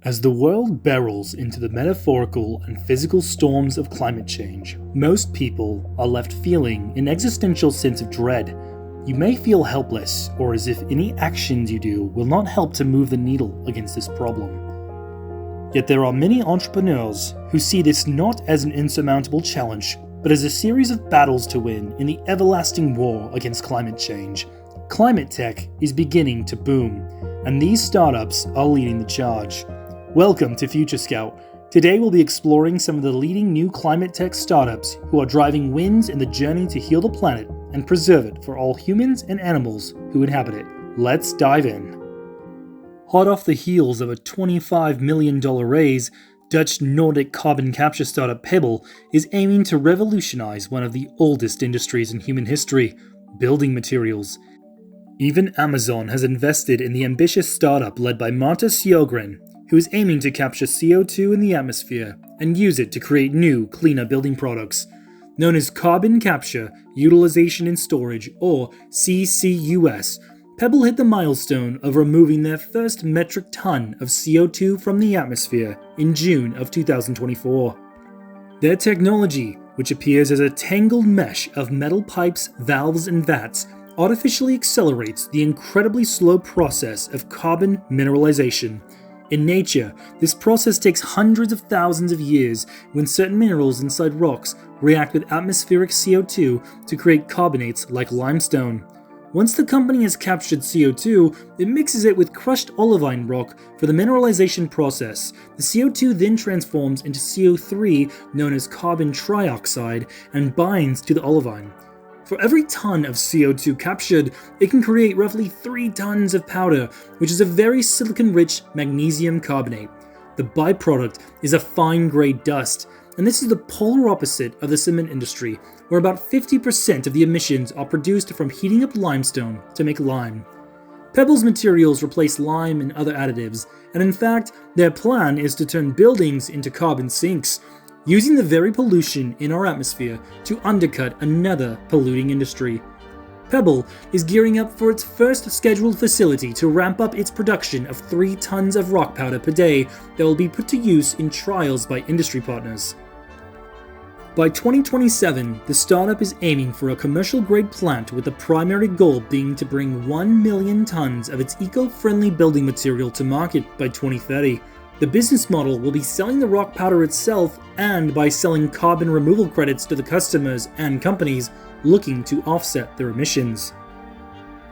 As the world barrels into the metaphorical and physical storms of climate change, most people are left feeling an existential sense of dread. You may feel helpless, or as if any actions you do will not help to move the needle against this problem. Yet there are many entrepreneurs who see this not as an insurmountable challenge, but as a series of battles to win in the everlasting war against climate change. Climate tech is beginning to boom, and these startups are leading the charge. Welcome to Future Scout. Today we'll be exploring some of the leading new climate tech startups who are driving wins in the journey to heal the planet and preserve it for all humans and animals who inhabit it. Let's dive in. Hot off the heels of a $25 million raise, Dutch Nordic carbon capture startup Paebbl is aiming to revolutionize one of the oldest industries in human history, building materials. Even Amazon has invested in the ambitious startup led by Marta Sjögren, who is aiming to capture CO2 in the atmosphere and use it to create new, cleaner building products. Known as Carbon Capture, Utilization and Storage, or CCUS, Paebbl hit the milestone of removing their first metric ton of CO2 from the atmosphere in June of 2024. Their technology, which appears as a tangled mesh of metal pipes, valves, and vats, artificially accelerates the incredibly slow process of carbon mineralization. In nature, this process takes hundreds of thousands of years when certain minerals inside rocks react with atmospheric CO2 to create carbonates like limestone. Once the company has captured CO2, it mixes it with crushed olivine rock for the mineralization process. The CO2 then transforms into CO3, known as carbon trioxide, and binds to the olivine. For every ton of CO2 captured, it can create roughly 3 tons of powder, which is a very silicon-rich magnesium carbonate. The byproduct is a fine-grade dust, and this is the polar opposite of the cement industry, where about 50% of the emissions are produced from heating up limestone to make lime. Paebbl's materials replace lime and other additives, and in fact, their plan is to turn buildings into carbon sinks, using the very pollution in our atmosphere to undercut another polluting industry. Paebbl is gearing up for its first scheduled facility to ramp up its production of 3 tons of rock powder per day that will be put to use in trials by industry partners. By 2027, the startup is aiming for a commercial-grade plant with the primary goal being to bring 1 million tons of its eco-friendly building material to market by 2030. The business model will be selling the rock powder itself and by selling carbon removal credits to the customers and companies looking to offset their emissions.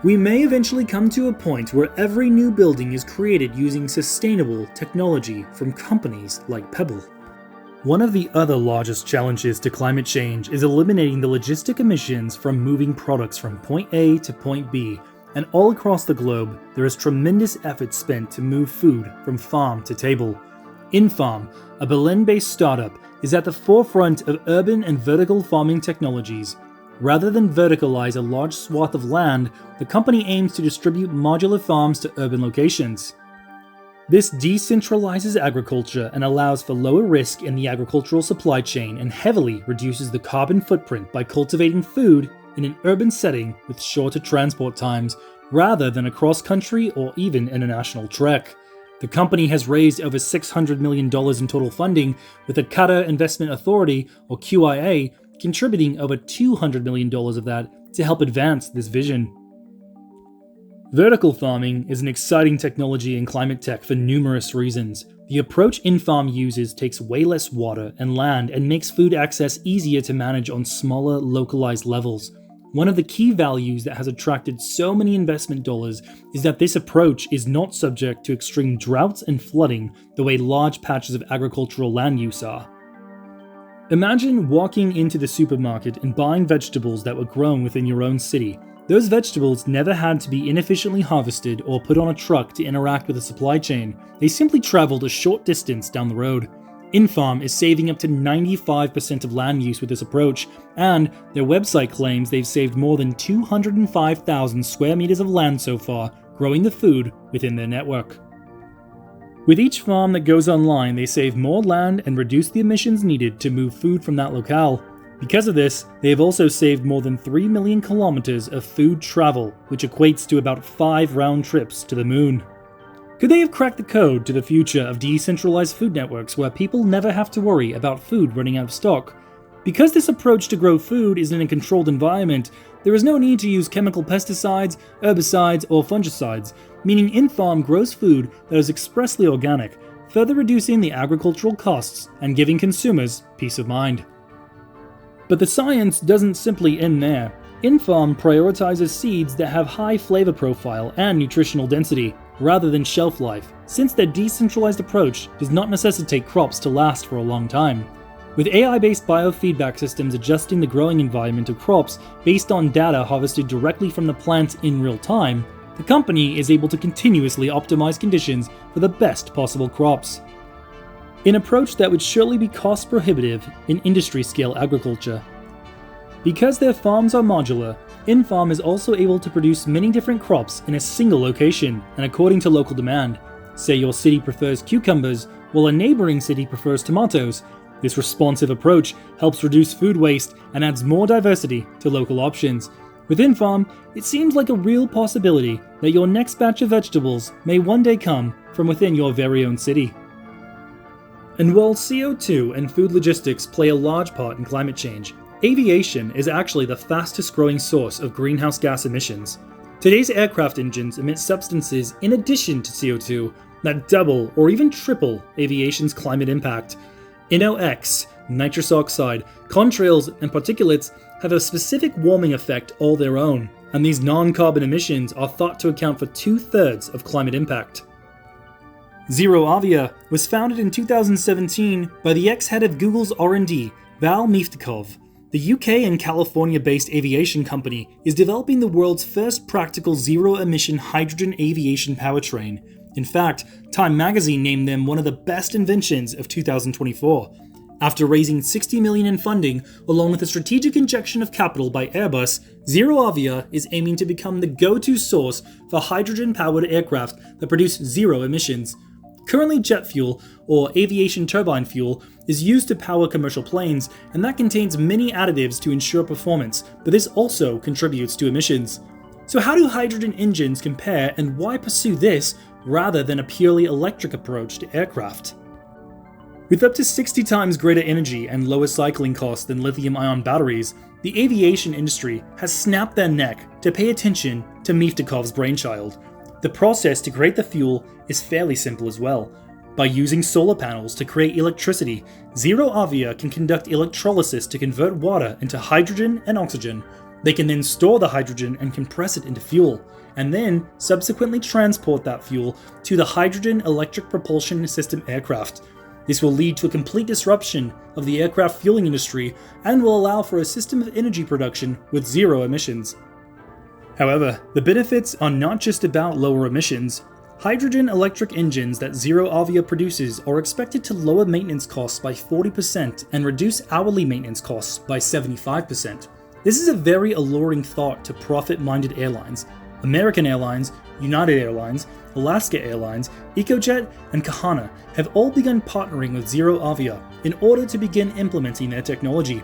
We may eventually come to a point where every new building is created using sustainable technology from companies like Paebbl. One of the other largest challenges to climate change is eliminating the logistic emissions from moving products from point A to point B. And all across the globe, there is tremendous effort spent to move food from farm to table. InFarm, a Berlin-based startup, is at the forefront of urban and vertical farming technologies. Rather than verticalize a large swath of land, the company aims to distribute modular farms to urban locations. This decentralizes agriculture and allows for lower risk in the agricultural supply chain and heavily reduces the carbon footprint by cultivating food in an urban setting with shorter transport times, rather than a cross-country or even international trek. The company has raised over $600 million in total funding, with the Qatar Investment Authority, or QIA, contributing over $200 million of that to help advance this vision. Vertical farming is an exciting technology in climate tech for numerous reasons. The approach InFarm uses takes way less water and land and makes food access easier to manage on smaller, localized levels. One of the key values that has attracted so many investment dollars is that this approach is not subject to extreme droughts and flooding the way large patches of agricultural land use are. Imagine walking into the supermarket and buying vegetables that were grown within your own city. Those vegetables never had to be inefficiently harvested or put on a truck to interact with the supply chain. They simply traveled a short distance down the road. InFarm is saving up to 95% of land use with this approach, and their website claims they've saved more than 205,000 square meters of land so far, growing the food within their network. With each farm that goes online, they save more land and reduce the emissions needed to move food from that locale. Because of this, they have also saved more than 3 million kilometers of food travel, which equates to about 5 round trips to the moon. Could they have cracked the code to the future of decentralized food networks where people never have to worry about food running out of stock? Because this approach to grow food is in a controlled environment, there is no need to use chemical pesticides, herbicides, or fungicides, meaning InFarm grows food that is expressly organic, further reducing the agricultural costs and giving consumers peace of mind. But the science doesn't simply end there. InFarm prioritizes seeds that have high flavor profile and nutritional density, rather than shelf life, since their decentralized approach does not necessitate crops to last for a long time. With AI-based biofeedback systems adjusting the growing environment of crops based on data harvested directly from the plants in real time, the company is able to continuously optimize conditions for the best possible crops. An approach that would surely be cost prohibitive in industry-scale agriculture. Because their farms are modular, InFarm is also able to produce many different crops in a single location and according to local demand. Say your city prefers cucumbers, while a neighboring city prefers tomatoes. This responsive approach helps reduce food waste and adds more diversity to local options. With InFarm, it seems like a real possibility that your next batch of vegetables may one day come from within your very own city. And while CO2 and food logistics play a large part in climate change, aviation is actually the fastest growing source of greenhouse gas emissions. Today's aircraft engines emit substances in addition to CO2 that double or even triple aviation's climate impact. NOx, nitrous oxide, contrails, and particulates have a specific warming effect all their own, and these non-carbon emissions are thought to account for 2/3 of climate impact. ZeroAvia was founded in 2017 by the ex-head of Google's R&D, Val Miftakov. The UK and California-based aviation company is developing the world's first practical zero-emission hydrogen aviation powertrain. In fact, Time magazine named them one of the best inventions of 2024. After raising $60 million in funding, along with a strategic injection of capital by Airbus, ZeroAvia is aiming to become the go-to source for hydrogen-powered aircraft that produce zero emissions. Currently, jet fuel, or aviation turbine fuel, is used to power commercial planes, and that contains many additives to ensure performance, but this also contributes to emissions. So how do hydrogen engines compare, and why pursue this rather than a purely electric approach to aircraft? With up to 60 times greater energy and lower cycling costs than lithium-ion batteries, the aviation industry has snapped their neck to pay attention to Miftakov's brainchild. The process to create the fuel is fairly simple as well. By using solar panels to create electricity, ZeroAvia can conduct electrolysis to convert water into hydrogen and oxygen. They can then store the hydrogen and compress it into fuel, and then subsequently transport that fuel to the hydrogen electric propulsion system aircraft. This will lead to a complete disruption of the aircraft fueling industry and will allow for a system of energy production with zero emissions. However, the benefits are not just about lower emissions. Hydrogen electric engines that ZeroAvia produces are expected to lower maintenance costs by 40% and reduce hourly maintenance costs by 75%. This is a very alluring thought to profit-minded airlines. American Airlines, United Airlines, Alaska Airlines, EcoJet, and Kahana have all begun partnering with ZeroAvia in order to begin implementing their technology.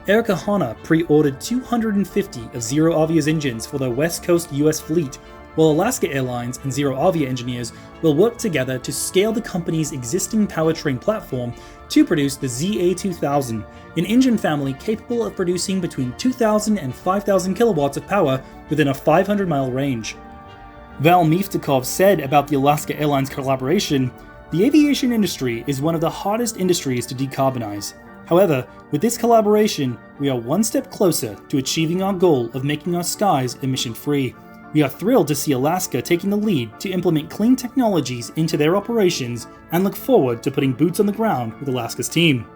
Air Kahana pre-ordered 250 of ZeroAvia's engines for their West Coast US fleet, while Alaska Airlines and ZeroAvia engineers will work together to scale the company's existing powertrain platform to produce the ZA2000, an engine family capable of producing between 2,000 and 5,000 kilowatts of power within a 500-mile range. Val Miftakov said about the Alaska Airlines collaboration, "The aviation industry is one of the hardest industries to decarbonize. However, with this collaboration, we are one step closer to achieving our goal of making our skies emission-free. We are thrilled to see Alaska taking the lead to implement clean technologies into their operations and look forward to putting boots on the ground with Alaska's team."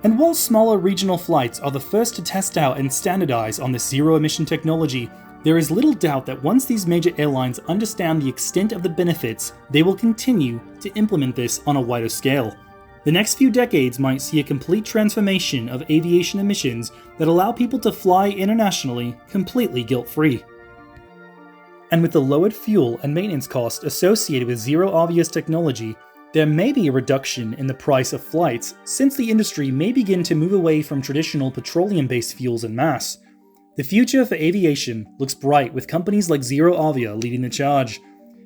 And while smaller regional flights are the first to test out and standardize on this zero-emission technology, there is little doubt that once these major airlines understand the extent of the benefits, they will continue to implement this on a wider scale. The next few decades might see a complete transformation of aviation emissions that allow people to fly internationally completely guilt-free. And with the lowered fuel and maintenance costs associated with ZeroAvia's technology, there may be a reduction in the price of flights since the industry may begin to move away from traditional petroleum-based fuels en masse. The future for aviation looks bright with companies like ZeroAvia leading the charge.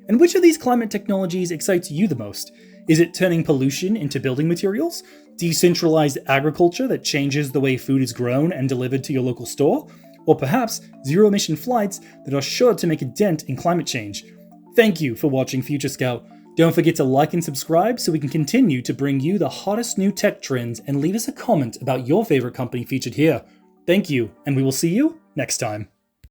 And which of these climate technologies excites you the most? Is it turning pollution into building materials? Decentralized agriculture that changes the way food is grown and delivered to your local store? Or perhaps zero-emission flights that are sure to make a dent in climate change? Thank you for watching Future Scout. Don't forget to like and subscribe so we can continue to bring you the hottest new tech trends, and leave us a comment about your favorite company featured here. Thank you, and we will see you next time.